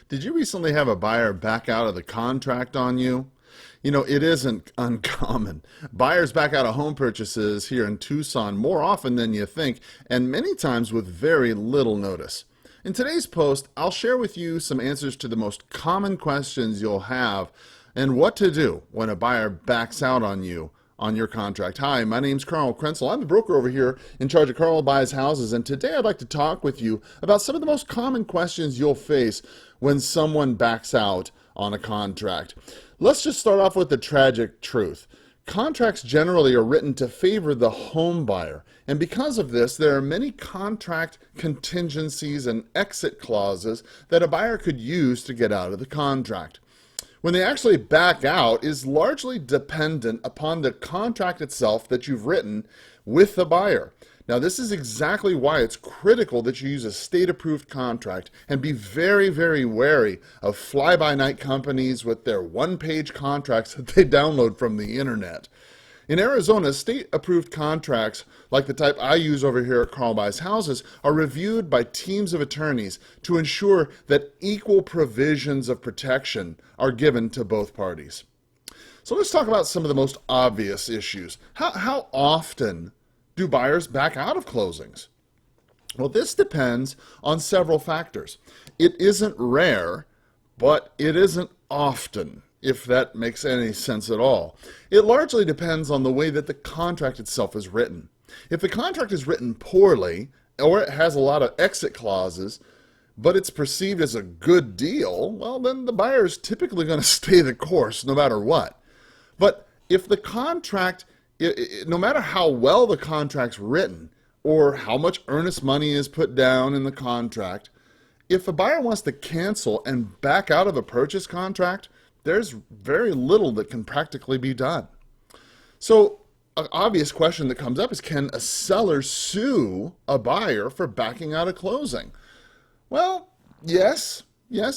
Did you recently have a buyer back out of the contract on you? You know, it isn't uncommon. Buyers back out of home purchases here in Tucson more often than you think, and many times with very little notice. In today's post, I'll share with you some answers to the most common questions you'll have and what to do when a buyer backs out on you on your contract. Hi, my name's Carl Krenzel. I'm the broker over here in charge of Carl Buys Houses, and today I'd like to talk with you about some of the most common questions you'll face when someone backs out on a contract. Let's just start off with the tragic truth. Contracts generally are written to favor the home buyer, and because of this, there are many contract contingencies and exit clauses that a buyer could use to get out of the contract. When they actually back out is largely dependent upon the contract itself that you've written with the buyer. Now, this is exactly why it's critical that you use a state-approved contract and be very, very wary of fly-by-night companies with their one-page contracts that they download from the internet. In Arizona, state-approved contracts, like the type I use over here at Carl Buys Houses, are reviewed by teams of attorneys to ensure that equal provisions of protection are given to both parties. So let's talk about some of the most obvious issues. How often do buyers back out of closings? Well, this depends on several factors. It isn't rare, but it isn't often, if that makes any sense at all. It largely depends on the way that the contract itself is written. If the contract is written poorly, or it has a lot of exit clauses, but it's perceived as a good deal, well, then the buyer is typically going to stay the course no matter what. But if the contract, no matter how well the contract's written, or how much earnest money is put down in the contract, if a buyer wants to cancel and back out of a purchase contract, there's very little that can practically be done. So an obvious question that comes up is, can a seller sue a buyer for backing out of closing? Well, yes,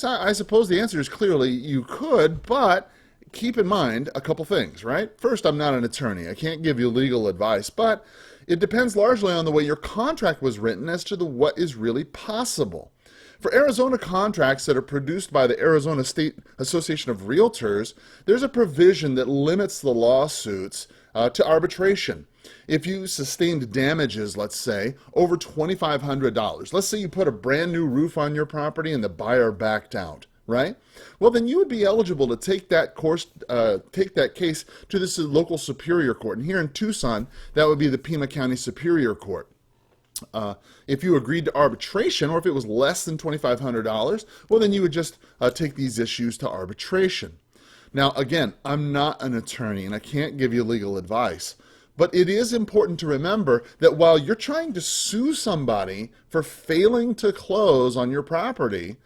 I suppose the answer is clearly you could, but keep in mind a couple things, right? First, I'm not an attorney. I can't give you legal advice, but it depends largely on the way your contract was written as to what is really possible. For Arizona contracts that are produced by the Arizona State Association of Realtors, there's a provision that limits the lawsuits to arbitration. If you sustained damages, let's say, over $2,500, let's say you put a brand new roof on your property and the buyer backed out, right? Well, then you would be eligible to take that case to the local superior court. And here in Tucson, that would be the Pima County Superior Court. If you agreed to arbitration, or if it was less than $2,500, well, then you would just take these issues to arbitration. Now, again, I'm not an attorney and I can't give you legal advice, but it is important to remember that while you're trying to sue somebody for failing to close on your property,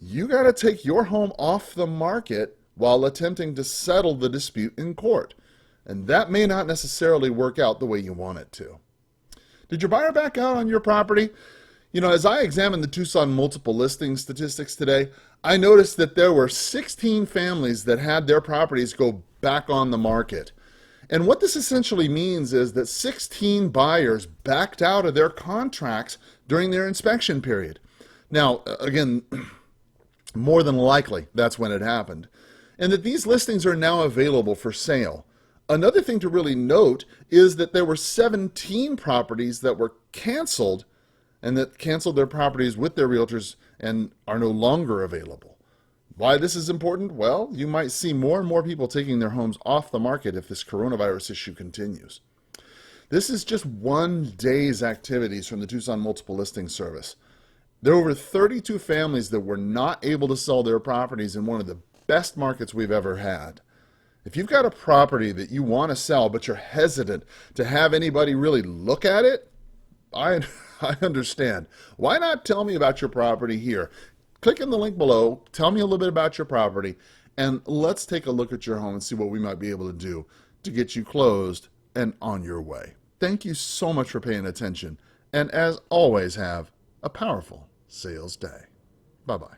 you got to take your home off the market while attempting to settle the dispute in court. And that may not necessarily work out the way you want it to. Did your buyer back out on your property? You know, as I examined the Tucson multiple listing statistics today, I noticed that there were 16 families that had their properties go back on the market. And what this essentially means is that 16 buyers backed out of their contracts during their inspection period. Now, again, more than likely, that's when it happened. And that these listings are now available for sale. Another thing to really note is that there were 17 properties that were canceled and that canceled their properties with their realtors and are no longer available. Why this is important? Well, you might see more and more people taking their homes off the market if this coronavirus issue continues. This is just one day's activities from the Tucson Multiple Listing Service. There are over 32 families that were not able to sell their properties in one of the best markets we've ever had. If you've got a property that you want to sell, but you're hesitant to have anybody really look at it, I understand. Why not tell me about your property here? Click in the link below, tell me a little bit about your property, and let's take a look at your home and see what we might be able to do to get you closed and on your way. Thank you so much for paying attention, and as always, have a powerful sales day. Bye-bye.